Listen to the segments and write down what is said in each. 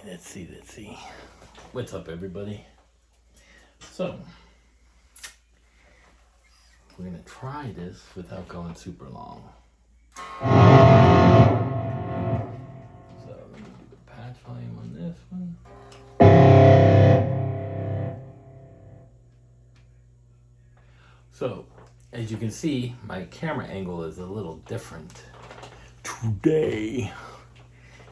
let's see. What's up, everybody? So, we're gonna try this without going super long. So, let me do the patch volume on this one. So, as you can see, my camera angle is a little different today.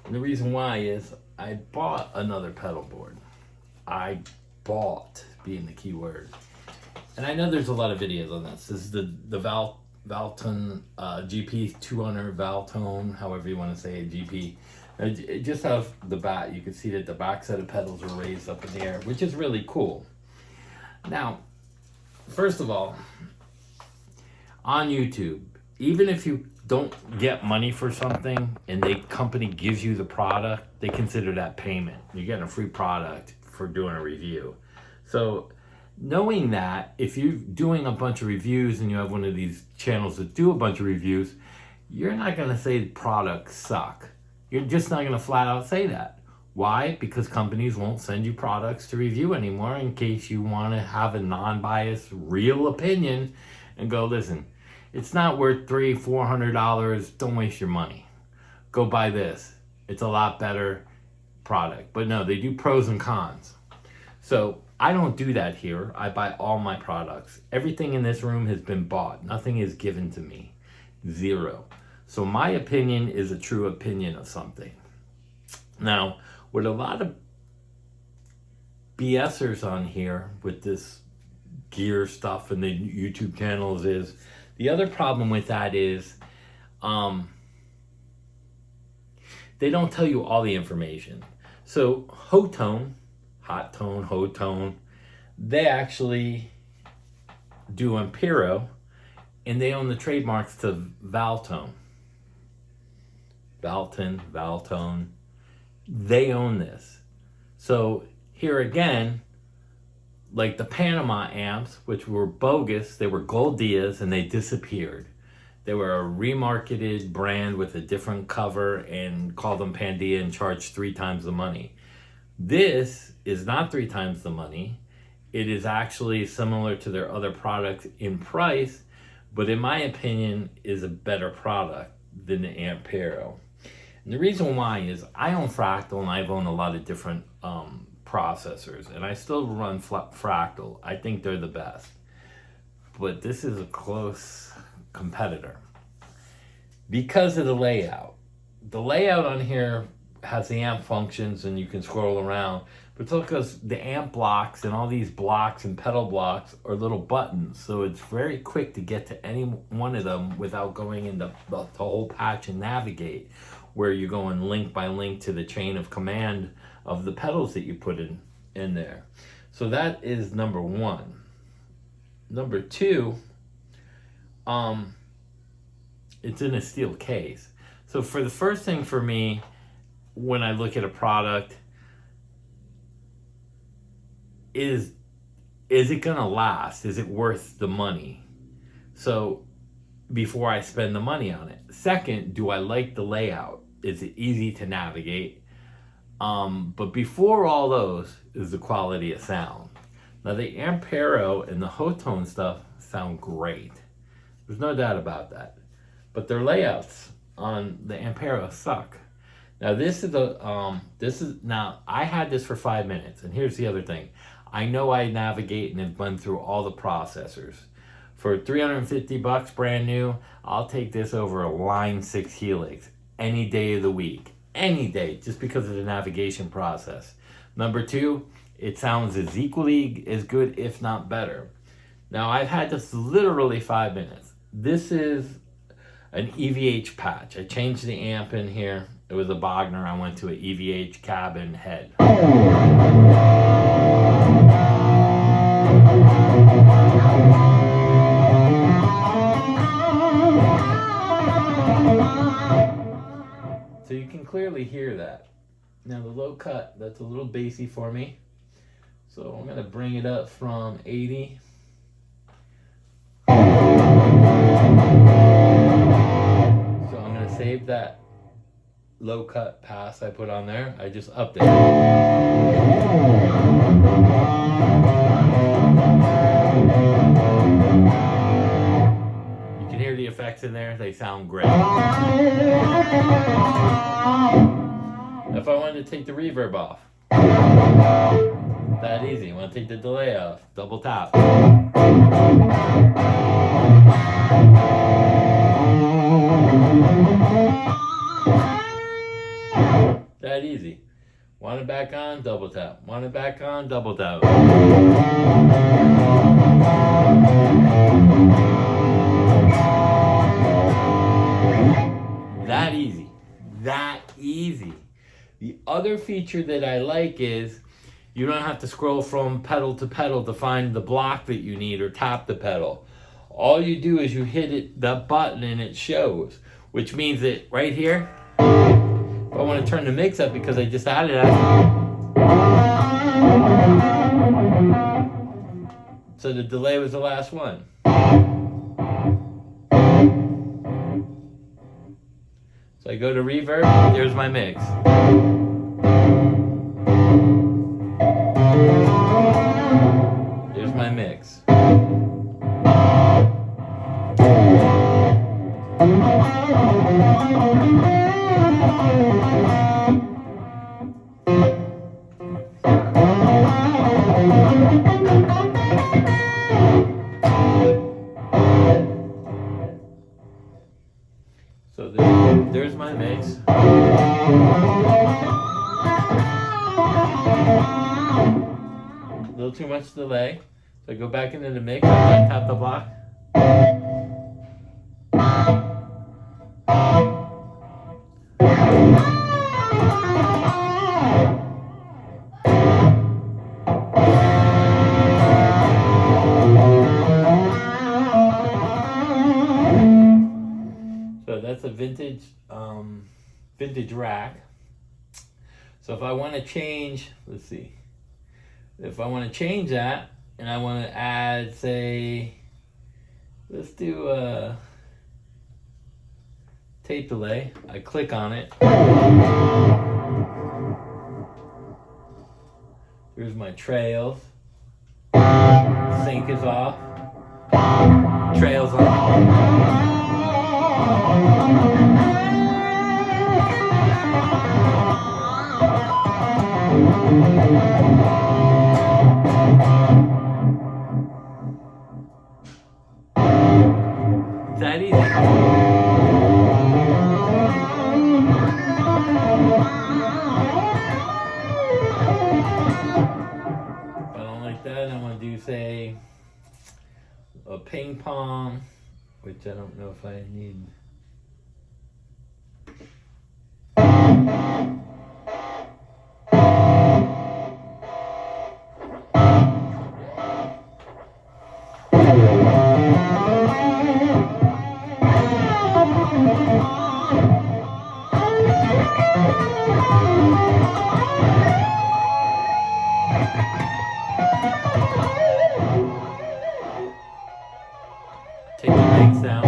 And the reason why is I bought another pedal board. I bought being the key word. And I know there's a lot of videos on this. This is the Valeton gp200 Valeton, however you want to say it, GP. It just has the back. You can see that the back set of pedals are raised up in the air, which is really cool. Now, first of all, on YouTube, even if you don't get money for something and the company gives you the product, they consider that payment. You're getting a free product for doing a review. So knowing that, if you're doing a bunch of reviews and you have one of these channels that do a bunch of reviews, you're not going to say the products suck. You're just not going to flat out say that. Why? Because companies won't send you products to review anymore in case you want to have a non-biased, real opinion and go, listen, it's not worth $300-400. Don't waste your money. Go buy this. It's a lot better product. But no, they do pros and cons. So I don't do that here. I buy all my products. Everything in this room has been bought. Nothing is given to me. Zero. So my opinion is a true opinion of something. Now, with a lot of BSers on here with this gear stuff and the YouTube channels is, the other problem with that is they don't tell you all the information. So Hot Tone, they actually do Ampero, and they own the trademarks to Valeton. Valeton. They own this. So here again, like the Panama amps, which were bogus, they were Gold Dias and they disappeared. They were a remarketed brand with a different cover and called them Pandia and charged 3 times the money. This is not 3 times the money. It is actually similar to their other products in price, but in my opinion is a better product than the Ampero. And the reason why is I own Fractal and I've owned a lot of different processors, and I still run Fractal. I think they're the best, but this is a close competitor because of the layout. The layout on here has the amp functions and you can scroll around, but it's because the amp blocks and all these blocks and pedal blocks are little buttons, so it's very quick to get to any one of them without going into the whole patch and navigate, where you're going link by link to the chain of command of the pedals that you put in there. So that is number one. Number two, it's in a steel case. So for the first thing for me, when I look at a product, is it gonna last? Is it worth the money? So before I spend the money on it. Second, do I like the layout? Is it easy to navigate? But before all those is the quality of sound. Now the Ampero and the Hot Tone stuff sound great. There's no doubt about that. But their layouts on the Ampero suck. Now now I had this for 5 minutes, and here's the other thing. I know I navigate and have been through all the processors. For $350 brand new, I'll take this over a Line 6 Helix any day of the week. Any day, just because of the navigation process. Number two, it sounds as equally as good, if not better. Now, I've had this literally 5 minutes. This is an EVH patch. I changed the amp in here. It was a Bogner. I went to an EVH cabin head. So you can clearly hear that. Now the low cut, that's a little bassy for me. So I'm gonna bring it up from 80. So I'm gonna save that low cut pass I put on there. I just upped it. You can hear the effects in there. They sound great. If I wanted to take the reverb off, that easy. I want to take the delay off, double tap. That easy. Want it back on, double tap. Want it back on, double tap. That easy. That easy. The other feature that I like is you don't have to scroll from pedal to pedal to find the block that you need or tap the pedal. All you do is you hit it, that button, and it shows, which means that right here, if I want to turn the mix up because I just added that. So the delay was the last one. So I go to reverb, there's my mix. There's my mix. So there's my mix. A little too much delay. So I go back into the mix, I tap the block. So that's a vintage rack. So if I want to change, let's see. If I want to change that and I want to add, say, let's do a tape delay. I click on it. Here's my trails. Sync is off. Trails on. That easy. If I don't like that, I'm going to do, say, a ping pong, which I don't know if I need. Take the legs down.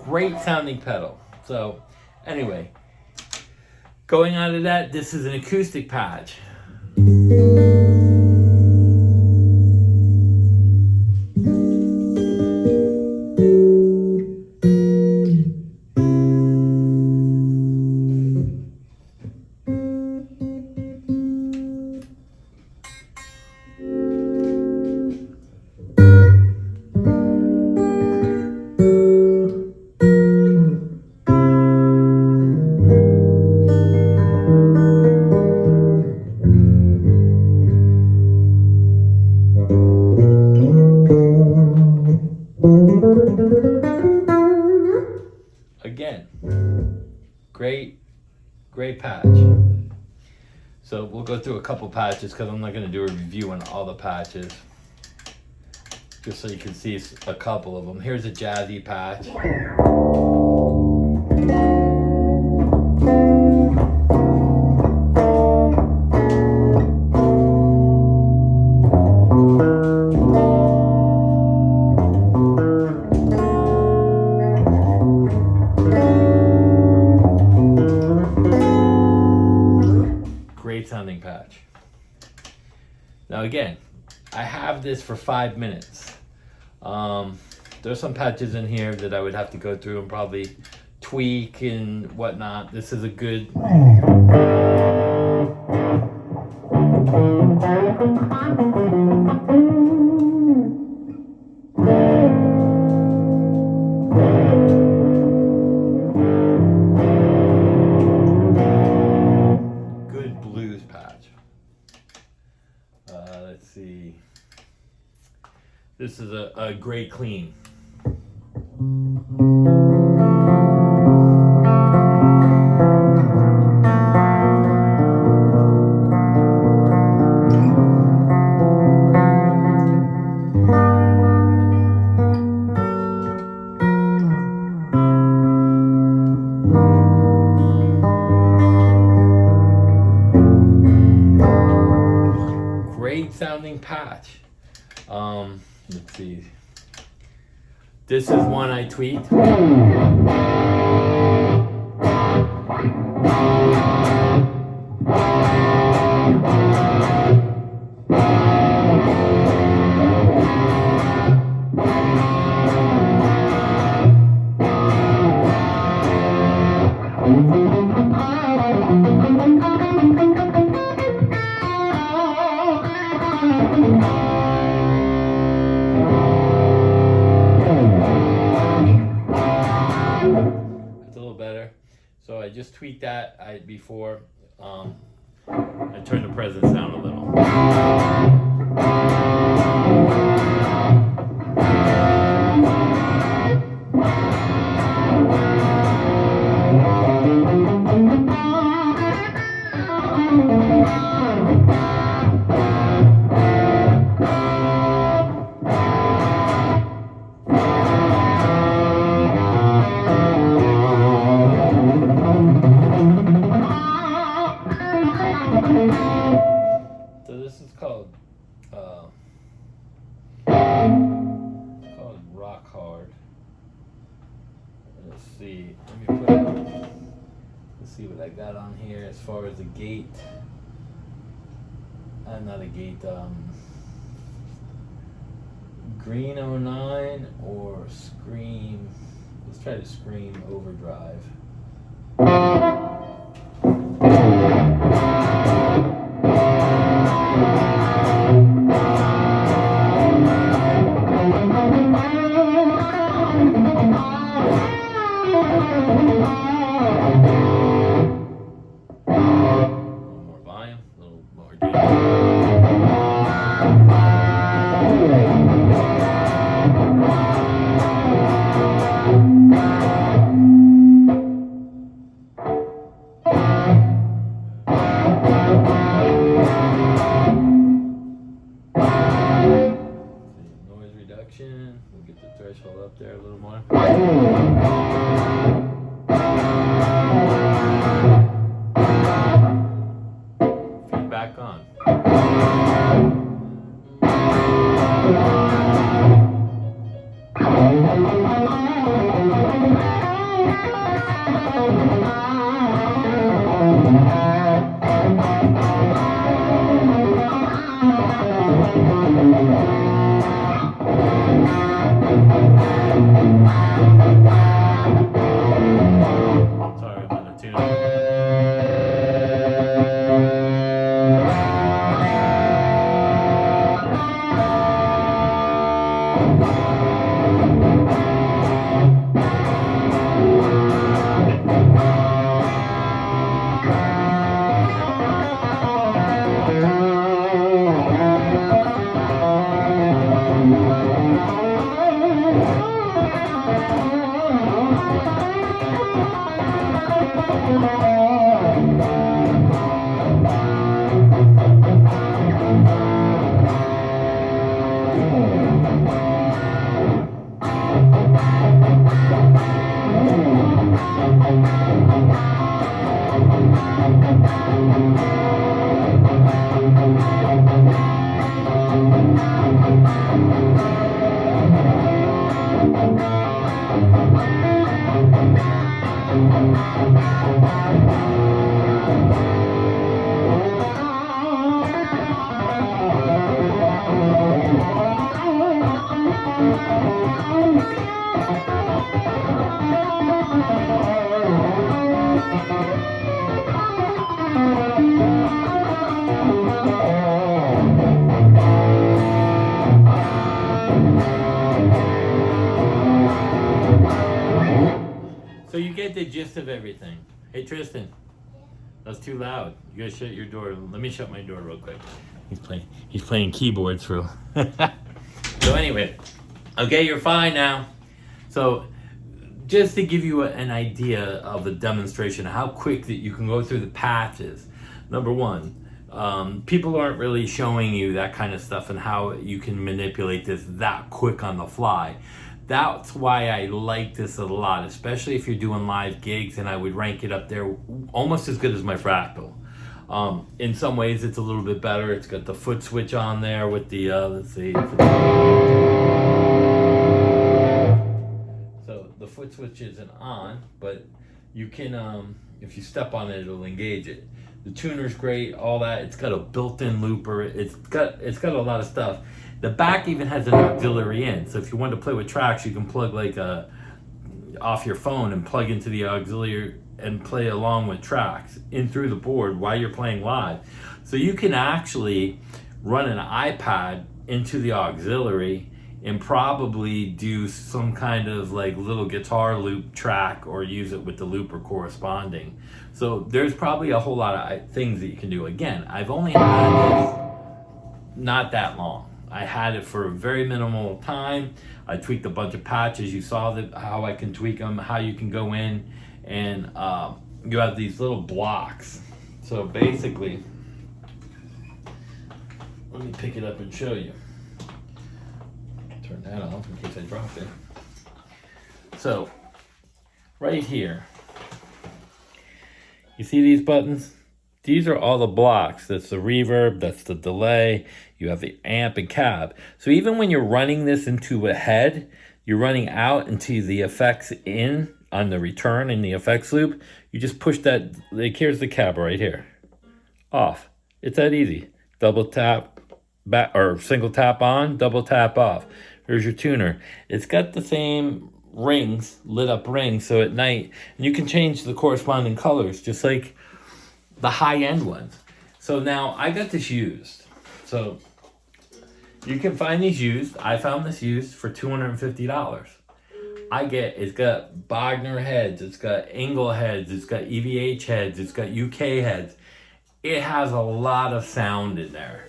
Great sounding pedal. So anyway, going out of that, this is an acoustic patch. Again, great patch. So we'll go through a couple patches because I'm not going to do a review on all the patches. Just so you can see a couple of them. Here's a jazzy patch. sounding patch. Now again, I have this for 5 minutes. There's some patches in here that I would have to go through and probably tweak and whatnot. This is a good blues patch. Let's see. This is a great clean. Great sounding patch. Let's see. This is one I tweaked. So I just tweaked that before I turned the presence down a little. So this is called Rock Hard. Let's see. Let's see what I got on here as far as the gate. Not a gate. Green 09 or Scream. Let's try to Scream Overdrive. We'll get the threshold up there a little more. Feedback on. Sorry about the tune. So you get the gist of everything. Hey Tristan, that's too loud. You gotta shut your door. Let me shut my door real quick. He's playing keyboards for. So anyway, okay, you're fine now. So just to give you an idea of the demonstration, how quick that you can go through the patches. Number one, people aren't really showing you that kind of stuff and how you can manipulate this that quick on the fly. That's why I like this a lot, especially if you're doing live gigs, and I would rank it up there almost as good as my fractal. In some ways it's a little bit better. It's got the foot switch on there with the, let's see. So the foot switch isn't on, but you can, if you step on it, it'll engage it. The tuner's great, all that. It's got a built-in looper. It's got a lot of stuff. The back even has an auxiliary in, so if you want to play with tracks, you can plug like off your phone and plug into the auxiliary and play along with tracks in through the board while you're playing live. So you can actually run an iPad into the auxiliary and probably do some kind of like little guitar loop track or use it with the looper corresponding. So there's probably a whole lot of things that you can do. Again, I've only had this not that long. I had it for a very minimal time. I tweaked a bunch of patches. You saw how I can tweak them, how you can go in and you have these little blocks. So basically, let me pick it up and show you. Turn that off in case I dropped it. So right here, you see these buttons? These are all the blocks. That's the reverb, that's the delay, you have the amp and cab. So even when you're running this into a head, you're running out into the effects in on the return in the effects loop, you just push that, like here's the cab right here, off. It's that easy. Double tap back or single tap on, double tap off. Here's your tuner. It's got the same rings, lit up rings, so at night, and you can change the corresponding colors just like the high-end ones. So now I got this used. So you can find these used. I found this used for $250. It's got Bogner heads, it's got Engel heads, it's got EVH heads, it's got UK heads. It has a lot of sound in there.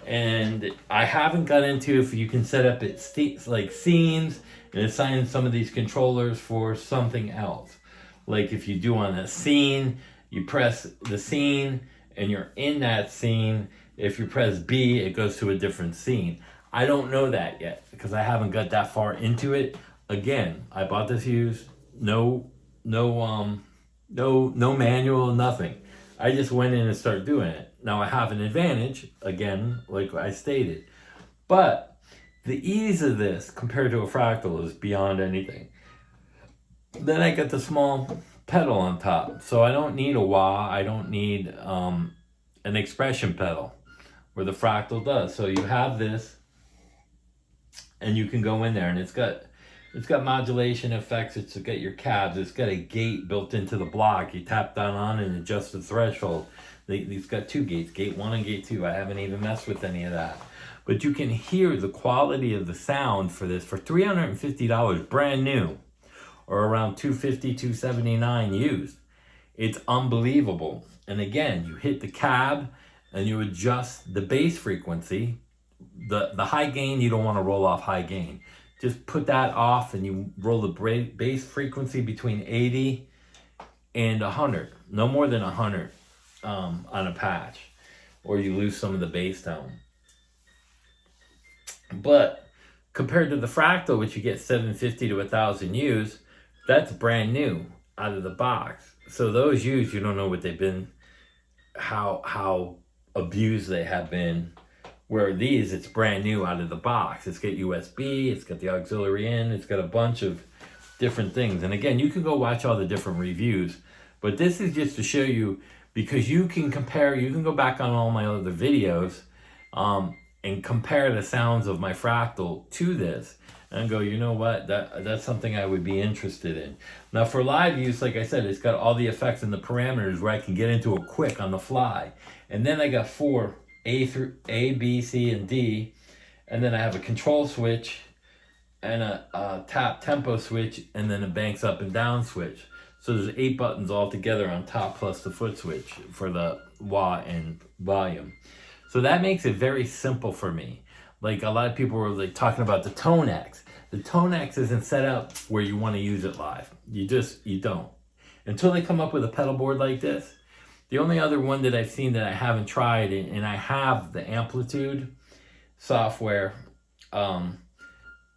And I haven't got into if you can set up it like scenes and assign some of these controllers for something else. Like if you do on a scene, you press the scene and you're in that scene. If you press B, it goes to a different scene. I don't know that yet because I haven't got that far into it. Again, I bought this used, no manual, nothing. I just went in and started doing it. Now I have an advantage, again, like I stated, but the ease of this compared to a fractal is beyond anything. Then I got the small pedal on top, so I don't need a wah, I don't need an expression pedal where the fractal does. So you have this and you can go in there and it's got modulation effects, it's got your cabs, it's got a gate built into the block. You tap down on and adjust the threshold. It's got two gates, gate 1 and gate 2. I haven't even messed with any of that. But you can hear the quality of the sound for this for $350 brand new, or around $250, $279 used. It's unbelievable. And again, you hit the cab and you adjust the bass frequency. The high gain, you don't want to roll off high gain. Just put that off and you roll the bass frequency between 80 and 100. No more than 100 on a patch, or you lose some of the bass tone. But compared to the fractal, which you get 750 to 1,000 used, that's brand new out of the box. So those used, you don't know what they've been, how abused they have been. Where these, it's brand new out of the box. It's got USB, it's got the auxiliary in, it's got a bunch of different things. And again, you can go watch all the different reviews, but this is just to show you, because you can compare, you can go back on all my other videos and compare the sounds of my fractal to this and go, you know what, that's something I would be interested in. Now for live use, like I said, it's got all the effects and the parameters where I can get into it quick on the fly. And then I got 4 A, B, C, and D, and then I have a control switch and a tap tempo switch, and then a banks up and down switch. So there's 8 buttons all together on top plus the foot switch for the wah and volume. So that makes it very simple for me. Like a lot of people were like talking about the Tone X. The Tone X isn't set up where you want to use it live. You don't. Until they come up with a pedal board like this. The only other one that I've seen that I haven't tried, and I have the Amplitude software. I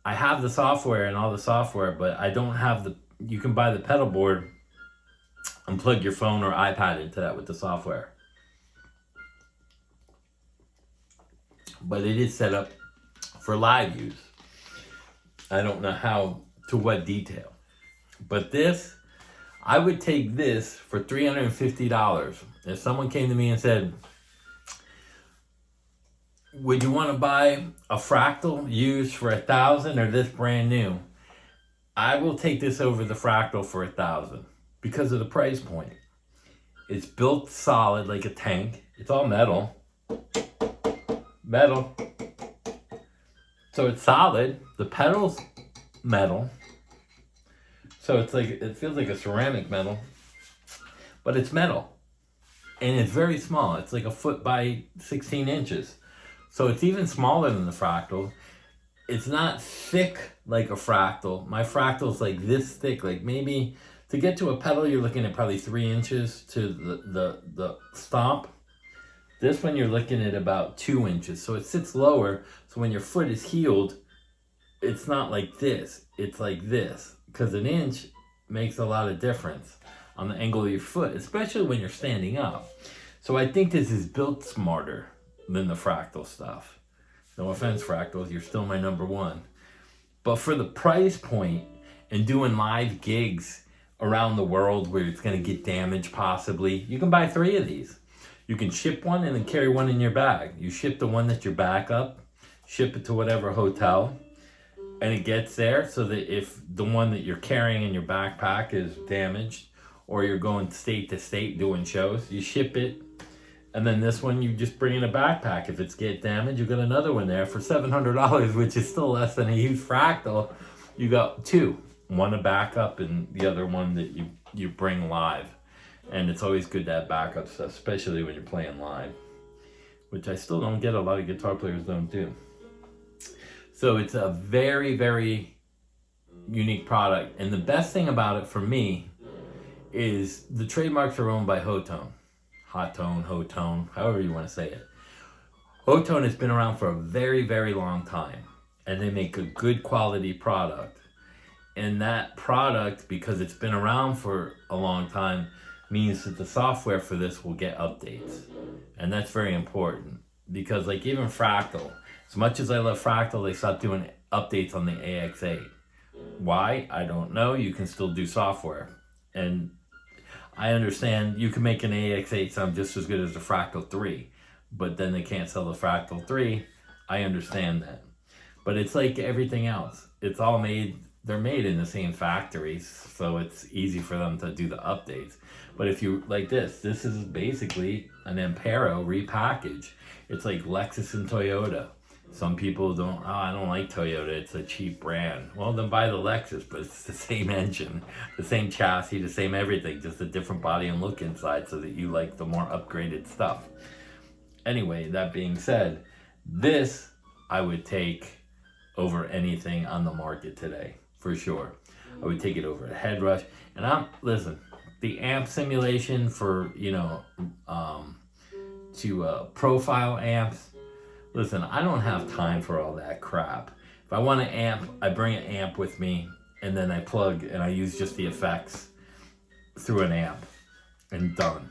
have the software and all the software, but I don't have you can buy the pedal board and plug your phone or iPad into that with the software. But it is set up for live use. I don't know to what detail. But this, I would take this for $350. If someone came to me and said, would you want to buy a fractal used for $1,000 or this brand new? I will take this over the fractal for $1,000 because of the price point. It's built solid like a tank. It's all metal. Metal. So it's solid. The pedal's metal. So it feels like a ceramic metal, but it's metal. And it's very small. It's like 1 foot by 16 inches. So it's even smaller than the fractal. It's not thick like a fractal. My fractal's like this thick. Like maybe to get to a pedal, you're looking at probably 3 inches to the stomp. This one you're looking at about 2 inches. So it sits lower. So when your foot is heeled, it's not like this. It's like this. Because an inch makes a lot of difference on the angle of your foot, especially when you're standing up. So I think this is built smarter than the fractal stuff. No offense, fractals, you're still my number one. But for the price point and doing live gigs around the world where it's going to get damaged possibly, you can buy 3 of these. You can ship one and then carry one in your bag. You ship the one that's your backup, ship it to whatever hotel, and it gets there so that if the one that you're carrying in your backpack is damaged or you're going state to state doing shows, you ship it. And then this one, you just bring in a backpack. If it's get damaged, you got another one there for $700, which is still less than a huge fractal. You got 2, one a backup and the other one that you bring live. And it's always good to have backup stuff, especially when you're playing live, which I still don't get a lot of guitar players don't do. So it's a very, very unique product. And the best thing about it for me is the trademarks are owned by Hotone. Hotone, Hotone, however you want to say it. Hotone has been around for a very, very long time. And they make a good quality product. And that product, because it's been around for a long time, means that the software for this will get updates. And that's very important. Because like even Fractal, as much as I love Fractal, they stopped doing updates on the AX8. Why? I don't know. You can still do software. And I understand you can make an AX8 sound just as good as the Fractal 3. But then they can't sell the Fractal 3. I understand that. But it's like everything else. It's all made, they're made in the same factories. So it's easy for them to do the updates. But if you, like this is basically an Ampero repackaged. It's like Lexus and Toyota. Some people I don't like Toyota, it's a cheap brand. Well, then buy the Lexus, but it's the same engine, the same chassis, the same everything, just a different body and look inside so that you like the more upgraded stuff. Anyway, that being said, this I would take over anything on the market today, for sure. I would take it over a Headrush. And listen, the amp simulation for, to profile amps, listen, I don't have time for all that crap. If I want an amp, I bring an amp with me, and then I plug and I use just the effects through an amp, and done.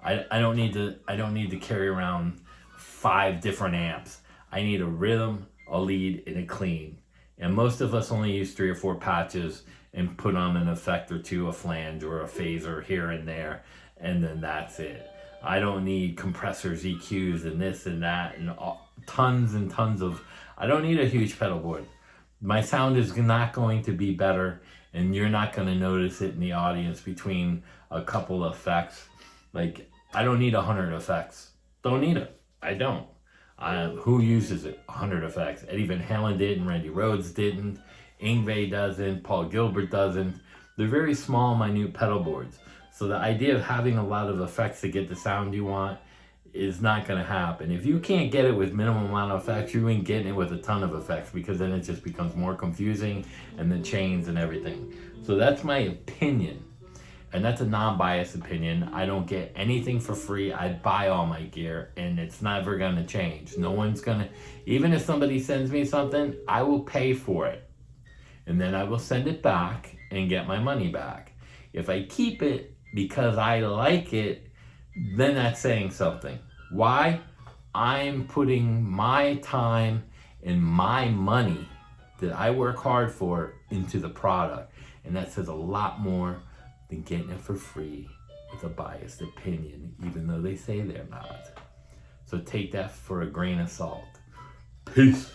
I don't need to carry around 5 different amps. I need a rhythm, a lead, and a clean. And most of us only use 3 or 4 patches and put on an effect or 2, a flange or a phaser here and there, and then that's it. I don't need compressors, EQs, and this and that, and tons and tons of... I don't need a huge pedal board. My sound is not going to be better, and you're not going to notice it in the audience between a couple of effects. Like, I don't need 100 effects. Don't need it. I don't. Who uses it? 100 effects. Eddie Van Halen didn't, Randy Rhoads didn't, Yngwie doesn't, Paul Gilbert doesn't. They're very small, minute pedal boards. So the idea of having a lot of effects to get the sound you want is not going to happen. If you can't get it with minimum amount of effects, you ain't getting it with a ton of effects, because then it just becomes more confusing, and then chains and everything. So that's my opinion. And that's a non-biased opinion. I don't get anything for free. I buy all my gear, and it's never gonna change. No one's gonna, even if somebody sends me something, I will pay for it. And then I will send it back and get my money back. If I keep it because I like it, then that's saying something. Why? I'm putting my time and my money that I work hard for into the product. And that says a lot more than getting it for free with a biased opinion, even though they say they're not. So take that for a grain of salt. Peace.